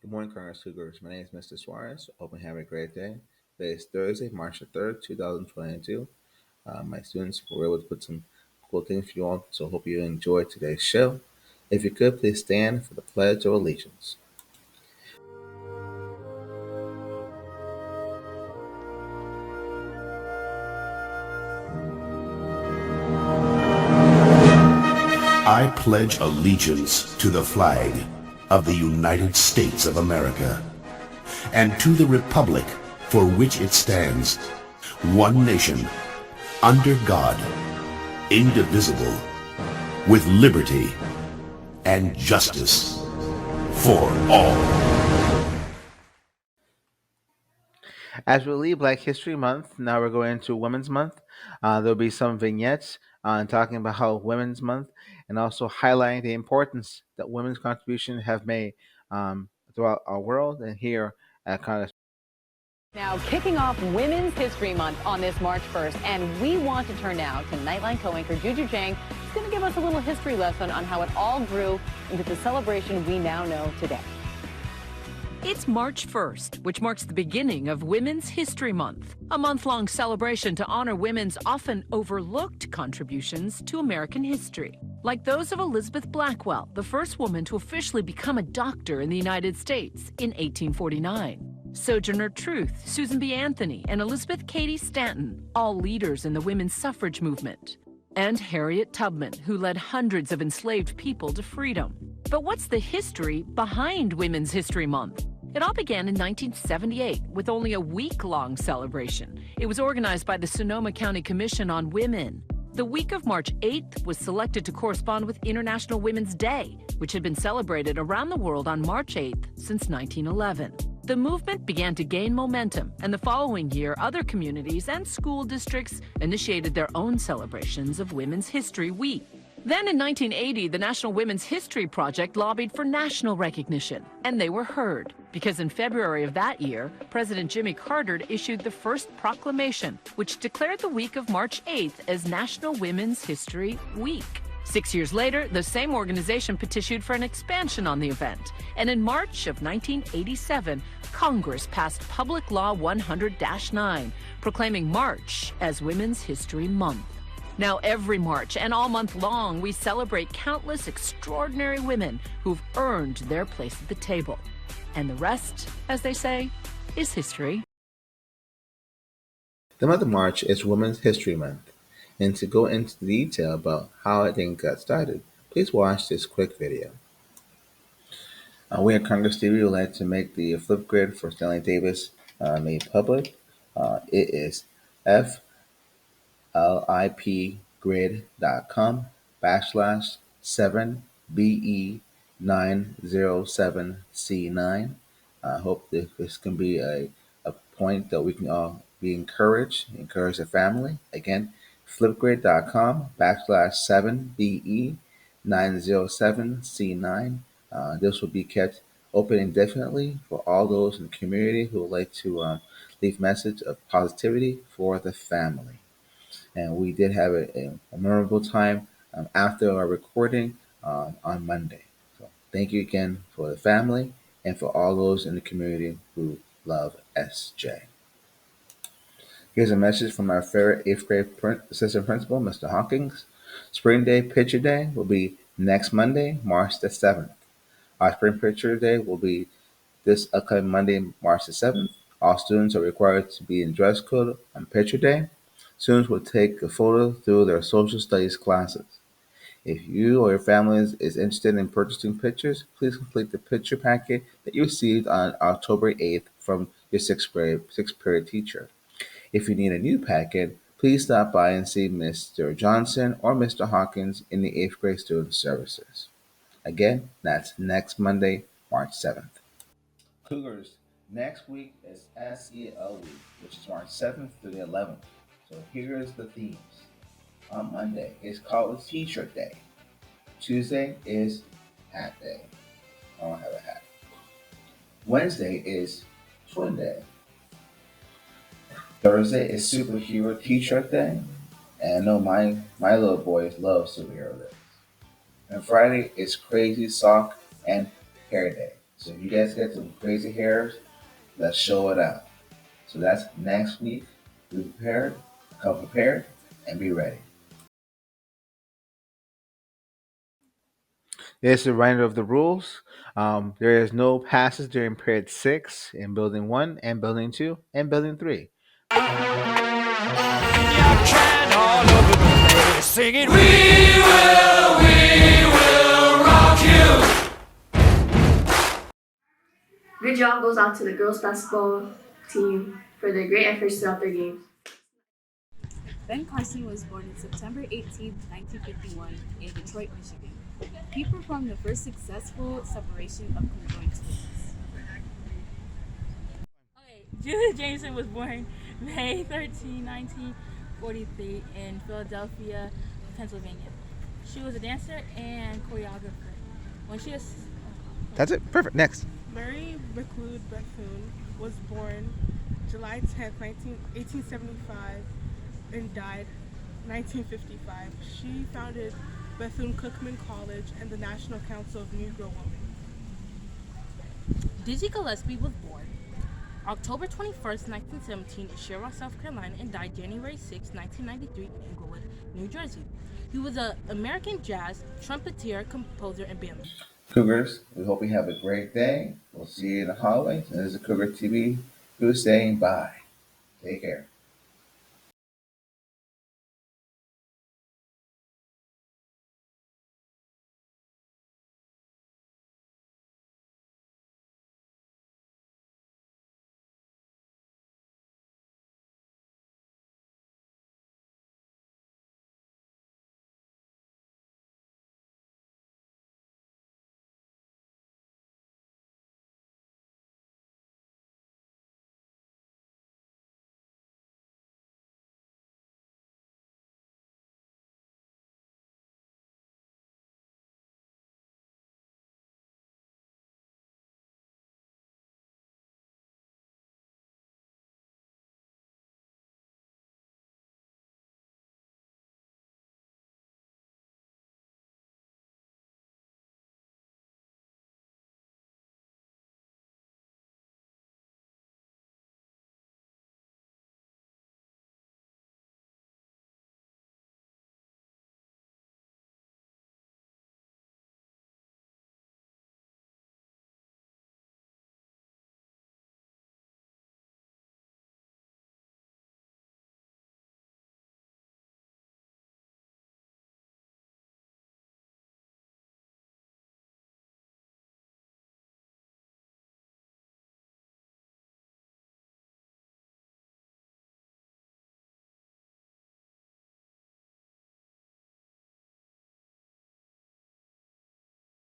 Good morning, Cougars. My name is Mr. Suarez. Hope you have a great day. Today is Thursday, March the 3rd, 2022. My students were able to put some cool things for you all, so hope you enjoyed today's show. If you could, please stand for the Pledge of Allegiance. I pledge allegiance to the flag of the United States of America and to the republic for which it stands, one nation, under God, indivisible, with liberty and justice for all. As we leave Black History Month, now we're going into Women's Month. There'll be some vignettes talking about how Women's Month and also highlighting the importance that women's contribution have made throughout our world and here at Congress. Now, kicking off Women's History Month on this March 1st, and we want to turn now to Nightline co-anchor Juju Chang, who's going to give us a little history lesson on how it all grew into the celebration we now know today. It's March 1st, which marks the beginning of Women's History Month, a month-long celebration to honor women's often overlooked contributions to American history, like those of Elizabeth Blackwell, the first woman to officially become a doctor in the United States in 1849. Sojourner Truth, Susan B. Anthony, and Elizabeth Cady Stanton, all leaders in the women's suffrage movement. And Harriet Tubman, who led hundreds of enslaved people to freedom. But what's the history behind Women's History Month? It all began in 1978 with only a week-long celebration. It was organized by the Sonoma County Commission on Women. The week of March 8th was selected to correspond with International Women's Day, which had been celebrated around the world on March 8th since 1911. The movement began to gain momentum, and the following year, other communities and school districts initiated their own celebrations of Women's History Week. Then in 1980, the National Women's History Project lobbied for national recognition, and they were heard, because in February of that year, President Jimmy Carter issued the first proclamation, which declared the week of March 8th as National Women's History Week. 6 years later, the same organization petitioned for an expansion on the event, and in March of 1987, Congress passed Public Law 100-9, proclaiming March as Women's History Month. Now, every March and all month long, we celebrate countless extraordinary women who've earned their place at the table. And the rest, as they say, is history. The month of March is Women's History Month, and to go into detail about how it got started, please watch this quick video. We at Congress TV would like to make the flip grid for Stanley Davis made public. It is flipgrid.com backslash 7BE907C9. I hope that this can be a point that we can all be encourage the family. Again, flipgrid.com backslash 7BE907C9. This will be kept open indefinitely for all those in the community who would like to leave message of positivity for the family. And we did have a memorable time after our recording on Monday. So thank you again for the family and for all those in the community who love SJ. Here's a message from our favorite 8th grade assistant principal, Mr. Hawkins. Spring Day Picture Day will be next Monday, March the 7th. Our Spring Picture Day will be this upcoming Monday, March the 7th. All students are required to be in dress code on Picture Day. Students will take a photo through their social studies classes. If you or your family is interested in purchasing pictures, please complete the picture packet that you received on October 8th from your sixth period teacher. If you need a new packet, please stop by and see Mr. Johnson or Mr. Hawkins in the 8th grade student services. Again, that's next Monday, March 7th. Cougars, next week is SEL week, which is March 7th through the 11th. So here's the themes. On Monday is College T-shirt Day. Tuesday is Hat Day. I don't have a hat. Wednesday is Twin Day. Thursday is Superhero T-shirt Day. And I know my little boys love superhero days. And Friday is Crazy Sock and Hair Day. So if you guys get some crazy hairs, let's show it out. So that's next week. Be prepared, come prepared, and be ready. Here's a reminder of the rules. There is no passes during period 6 in building 1 and building 2 and building 3. Singing, we will rock you. Good job goes out to the girls basketball team for their great efforts throughout their games. Ben Carson was born on September 18, 1951, in Detroit, Michigan. He performed the first successful separation of conjoined twins. Okay, Julia Jameson was born May 13, 1943, in Philadelphia, Pennsylvania. She was a dancer and choreographer. When she was That's it. Perfect. Next. Mary McLeod Bethune was born July 10th, 1875 and died 1955. She founded Bethune-Cookman College and the National Council of Negro Women. Dizzy Gillespie was born October 21st, 1917, in Sherwood, South Carolina, and died January 6, 1993, in Englewood, New Jersey. He was an American jazz trumpeter, composer, and bandleader. Cougars, we hope you have a great day. We'll see you in the hallways. And this is Cougar TV. Who's saying bye. Take care.